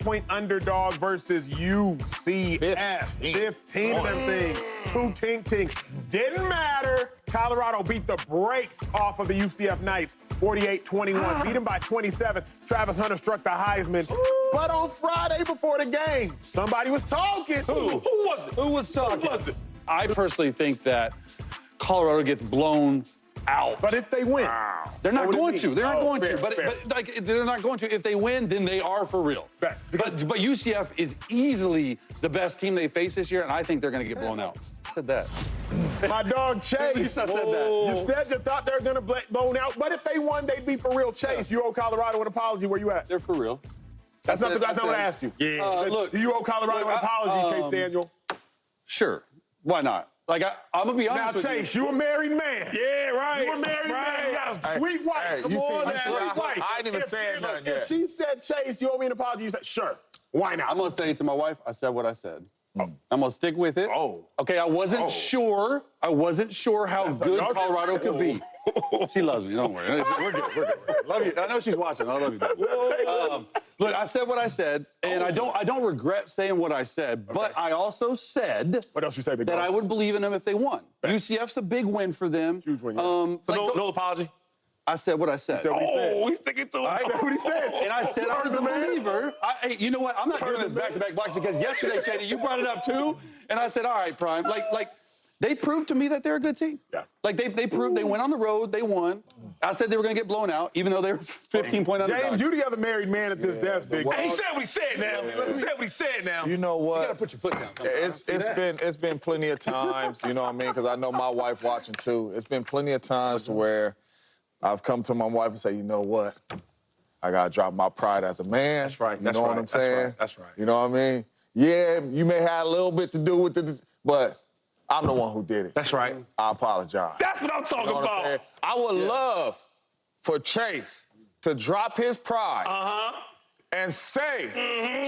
8-point underdog versus UCF. 15 of them things. Two tink. Didn't matter. Colorado beat the brakes off of the UCF Knights, 48-21. Beat them by 27. Travis Hunter struck the Heisman. But on Friday before the game, somebody was talking. Who was it? Who was talking? Who was it? I personally think that Colorado gets blown out. But if they win, They're not going to. They're not going fair, to. But fair. like they're not going to. If they win, then they are for real. But UCF is easily the best team they face this year, and I think they're going to get blown out. I said that. my dog Chase. You said that. You said you thought they were going to blown out. But if they won, they'd be for real. Chase, you owe Colorado an apology. Where you at? They're for real. That's not what I asked you. Yeah. Look, Do you owe Colorado an apology, Chase Daniel? Sure. Why not? Like, I'm going to be honest Now, with Chase, you a married man. Yeah, right. You a married man. You got a sweet wife. Hey, Come you see- on, you see, sweet wife. I ain't even said nothing If yet. she said, Chase, you owe me an apology, you said, sure. Why not? I'm going to say to my wife, I said what I said. I'm going to stick with it. Oh. Okay, I wasn't sure how good y'all Colorado just- could be. She loves me, don't worry. We're good. Love you. I know she's watching. I love you. Look, I said what I said, and I don't regret saying what I said, but I also said What else you say, big that dog? I would believe in them if they won. UCF's a big win for them. Huge win, yeah. So no apology? I said what I said. said what he said. Oh, he's sticking to it. I said what he said. And I said I was a believer. Hey, you know what? I'm not doing this back-to-back blocks because yesterday, Shady, you brought it up too, and I said, all right, Prime. Like they proved to me that they're a good team. Yeah. Like they proved they went on the road, they won. I said they were going to get blown out, even though they were 15-point underdogs. James, you the other married man at this desk, big dog. Hey, he said what he said now. He said what he said now. You know You got to what? put your foot down sometimes. It's been plenty of times, you know what I mean? Because I know my wife watching too. It's been plenty of times to where I've come to my wife and say, you know what? I gotta drop my pride as a man. That's right. You That's know right. what I'm That's saying? right. That's right. You know what I mean? Yeah, you may have a little bit to do with it, but I'm the one who did it. That's right. I apologize. That's what I'm talking You know what I'm saying? about. I would love for Chase to drop his pride and say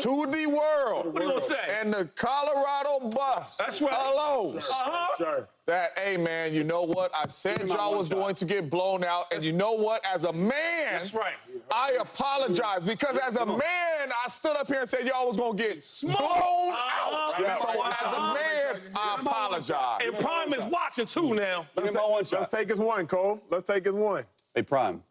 to the world What are you gonna say? and the Colorado Buffs That's right. alone Sure. that, hey, man, you know what? I said y'all was going to get blown out, and you know what? As a man, That's right. I apologize because as a man, I stood up here and said y'all was going to get blown out. Yeah. So as a man, I apologize. And Prime is watching too now. Give him my one shot. Let's take his one, Cove. Let's take his one. Hey, Prime,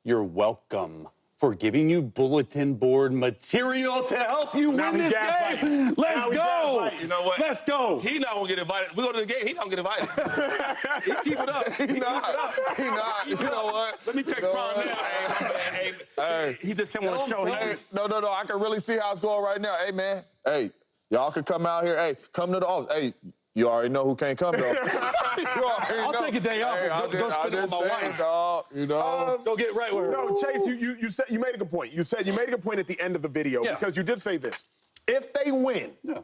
you're welcome for giving you bulletin board material to help you Now win we this gaslight. game. Let's Now we go. gaslight. You know what? Let's go. He not gonna get invited. We go to the game. He not gonna get invited. He keep it up. He not. You know what? Let me text You know Prime what? now. Hey, he just came on the show. He Hey, just, no. I can really see how it's going right now. Hey, man. Hey, y'all can come out here. Hey, come to the office. Hey, you already know who can't come, though. I'll take a day off and go spend it with my wife. Dog, you know. Go get right with her. No, Chase, you said you made a good point. You made a good point at the end of the video Yeah. because you did say this. If they win, Yeah.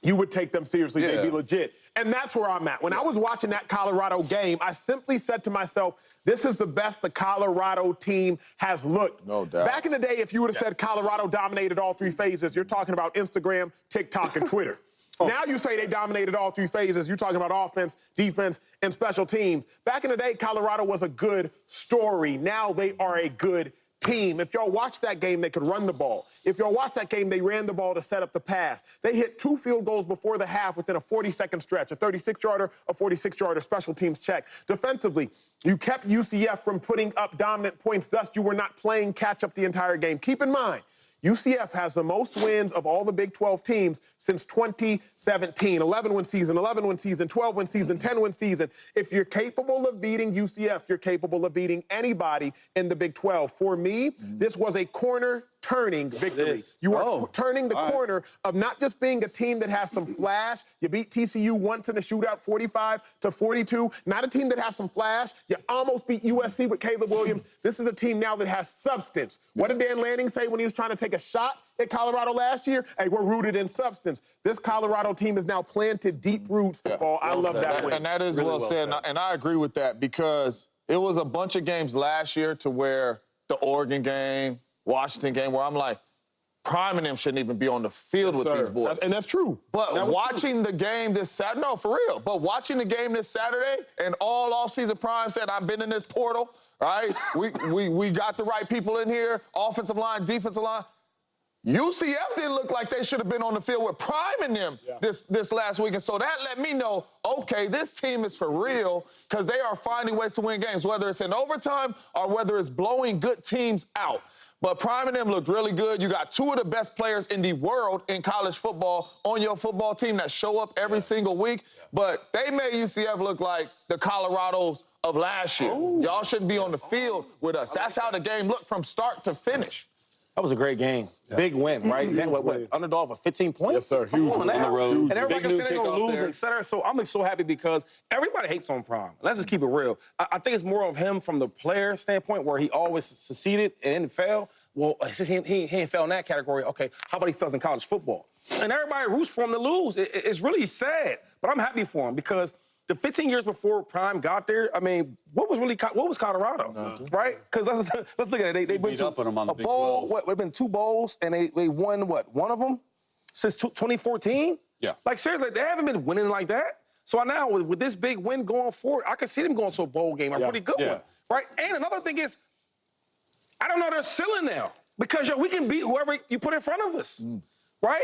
you would take them seriously. Yeah. They'd be legit. And that's where I'm at. When I was watching that Colorado game, I simply said to myself, this is the best the Colorado team has looked. No doubt. Back in the day, if you would have said Colorado dominated all three phases, you're talking about Instagram, TikTok, and Twitter. Now you say they dominated all three phases. You're talking about offense, defense, and special teams. Back in the day, Colorado was a good story. Now they are a good team. If y'all watch that game, they could run the ball. If y'all watch that game, they ran the ball to set up the pass. They hit 2 field goals before the half within a 40-second stretch, a 36-yarder, a 46-yarder, special teams check. Defensively, you kept UCF from putting up dominant points, thus you were not playing catch-up the entire game. Keep in mind, UCF has the most wins of all the Big 12 teams since 2017. 11-win season, 11-win season, 12-win season, 10-win season. If you're capable of beating UCF, you're capable of beating anybody in the Big 12. For me, this was a corner-turning victory. is. You are Oh, turning the all right. corner of not just being a team that has some flash. You beat TCU once in a shootout, 45-42. Not a team that has some flash. You almost beat USC with Caleb Williams. This is a team now that has substance. What did Dan Lanning say when he was trying to take a shot at Colorado last year? Hey, we're rooted in substance. This Colorado team has now planted deep roots. Oh, I love that win. And that is Really well well said. said. And I agree with that because it was a bunch of games last year to where the Oregon game, Washington game, where I'm like, Prime and them shouldn't even be on the field with these boys. And that's true. But That was watching the game this Saturday, no, for real. But watching the game this Saturday, and all offseason Prime said, I've been in this portal, right? we got the right people in here, offensive line, defensive line. UCF didn't look like they should have been on the field with Prime in them this last week. And so that let me know, okay, this team is for real because they are finding ways to win games, whether it's in overtime or whether it's blowing good teams out. But Prime and them looked really good. You got two of the best players in the world in college football on your football team that show up every single week. But they made UCF look like the Colorados of last year. Y'all shouldn't be on the field with us. That's how the game looked from start to finish. That was a great game. Big win, right? Then what, underdog for 15 points? Yes, sir. Come Huge on on now. the road. And everybody can say they're going to lose, there. et cetera. So I'm just so happy because everybody hates on Prime. Let's just keep it real. I think it's more of him from the player standpoint where he always succeeded and didn't fail. Well, since he ain't fell in that category, okay, how about he fails in college football? And everybody roots for him to lose. It's really sad, but I'm happy for him because the 15 years before Prime got there, I mean, what was Colorado, right? Because let's look at it. They went to up on them on the a Big bowl. 12. What would have been 2 bowls, and they won what, one of them since 2014? Yeah. Like seriously, they haven't been winning like that. So now with this big win going forward, I can see them going to a bowl game, a pretty good one, right? And another thing is, I don't know their ceiling now because we can beat whoever you put in front of us, right?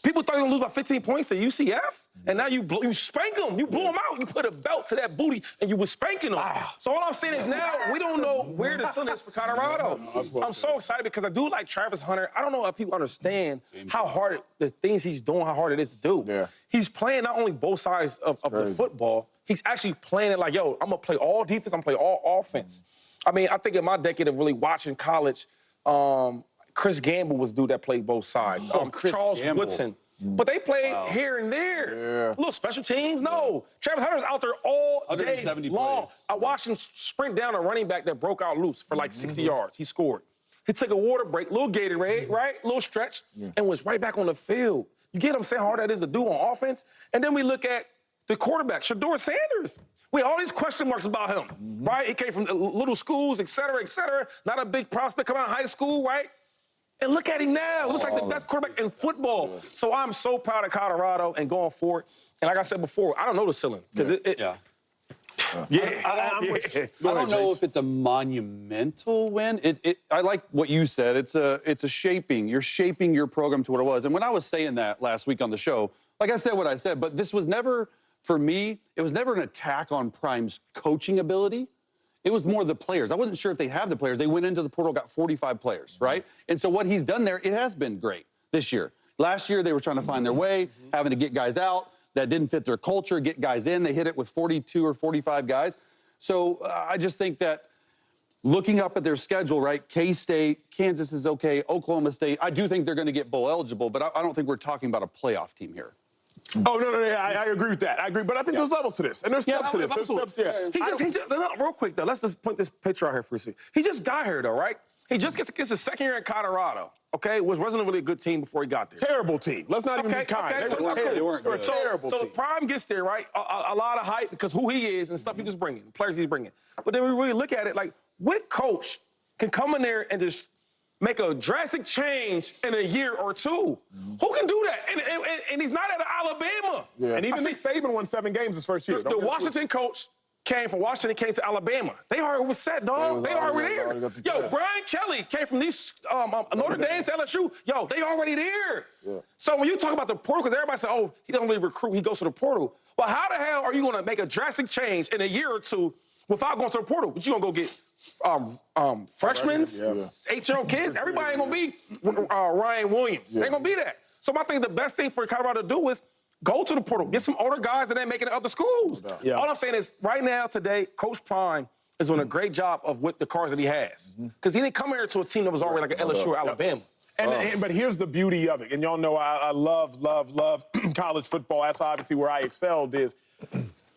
People thought you were going to lose by 15 points to UCF, and now you spank them. You blew them out. You put a belt to that booty, and you were spanking them. So all I'm saying is now we don't know where the ceiling is for Colorado. I'm so excited because I do like Travis Hunter. I don't know if people understand how hard the things he's doing, how hard it is to do. Yeah. He's playing not only both sides of the football, he's actually playing it like, yo, I'm going to play all defense, I'm going to play all offense. I mean, I think in my decade of really watching college, Chris Gamble was dude that played both sides. Charles Gamble. Woodson. But they played here and there. Little special teams, no. Travis Hunter's out there all day 170 long. plays. I watched him sprint down a running back that broke out loose for like 60 yards. He scored. He took a water break, little Gatorade, right? Little stretch, and was right back on the field. You get what I'm saying, how hard that is to do on offense? And then we look at the quarterback, Shador Sanders. We have all these question marks about him, right? He came from little schools, et cetera, not a big prospect coming out of high school, right? And look at him now. Looks like the best quarterback in football. So I'm so proud of Colorado and going forward. And like I said before, I don't know the ceiling. I don't know if it's a monumental win. I like what you said. It's a shaping. You're shaping your program to what it was. And when I was saying that last week on the show, like I said what I said, but this was never, for me, it was never an attack on Prime's coaching ability. It was more the players. I wasn't sure if they have the players. They went into the portal, got 45 players, right? And so what he's done there, it has been great this year. Last year, they were trying to find their way, having to get guys out that didn't fit their culture, get guys in. They hit it with 42 or 45 guys. So I just think that looking up at their schedule, right, K-State, Kansas is okay, Oklahoma State, I do think they're going to get bowl eligible, but I don't think we're talking about a playoff team here. Oh, no, I agree with that. I agree. But I think there's levels to this. And there's steps to this. There's steps, He just real quick, though, let's just point this picture out here for a second. He just got here, though, right? He just gets his second year in Colorado, okay? Wasn't really a good team before he got there. Terrible team. Let's not even be kind. They weren't good. Terrible so team. Prime gets there, right? A lot of hype because who he is and stuff he was bringing, the players he's bringing. But then we really look at it like, what coach can come in there and just make a drastic change in a year or two? Who can do that? And he's not at Alabama. And even Nick Saban won 7 games his first year. The Washington coach came from Washington, came to Alabama. They already was set, dog. They already there. Yo, Brian Kelly came from these Notre Dame to LSU. Yo, they already there. So when you talk about the portal, because everybody said, oh, he don't really recruit, he goes to the portal. Well, how the hell are you going to make a drastic change in a year or two without going to the portal? But you going to go get freshmen, 8-year-old kids? Everybody ain't going to be Ryan Williams. They ain't going to be that. So I think the best thing for Colorado to do is go to the portal, get some older guys and then make it in other schools. All I'm saying is right now, today, Coach Prime is doing a great job of with the cards that he has. Because he didn't come here to a team that was already like an LSU or Alabama. But here's the beauty of it. And y'all know I love college football. That's obviously where I excelled is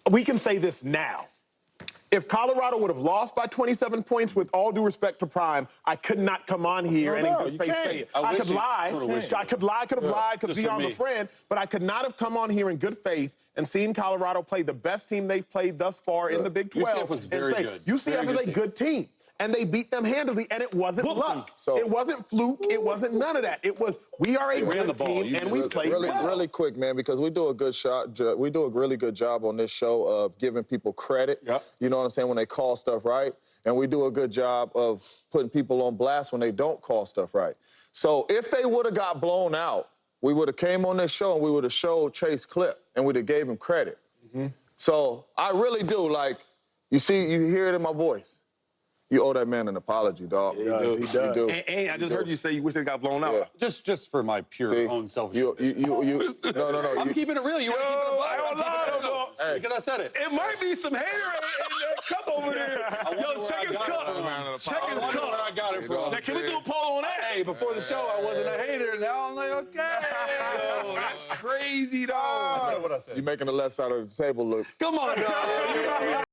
we can say this now. If Colorado would have lost by 27 points, with all due respect to Prime, I could not come on here and in good faith say it. I could lie. I could have lied because I'm a friend, but I could not have come on here in good faith and seen Colorado play the best team they've played thus far in the Big 12. UCF was very good. UCF is a good team. And they beat them handily, and it wasn't luck. So, it wasn't fluke. It wasn't none of that. It was we are a good team, and we played well. Really quick, man, because we do a good shot. We do a really good job on this show of giving people credit. You know what I'm saying, when they call stuff right, and we do a good job of putting people on blast when they don't call stuff right. So if they would have got blown out, we would have came on this show and we would have showed Chase clip and we'd have gave him credit. So I really do, like, you hear it in my voice. You owe that man an apology, dog. He does. You do. And I just heard you say you wish they got blown out. Yeah. Just for my pure See, own selfish. No. I'm keeping it real. You want to keep it I don't know. Hey. Because I said it. It might be some hater in that cup over there. Yo, check his cup. Check his cup. Where I got it from. Now, can we do a poll on that? Hey, before the show, I wasn't a hater. Now I'm like, okay. Yo, that's crazy, though. I said what I said. You're making the left side of the table look. Come on, dog.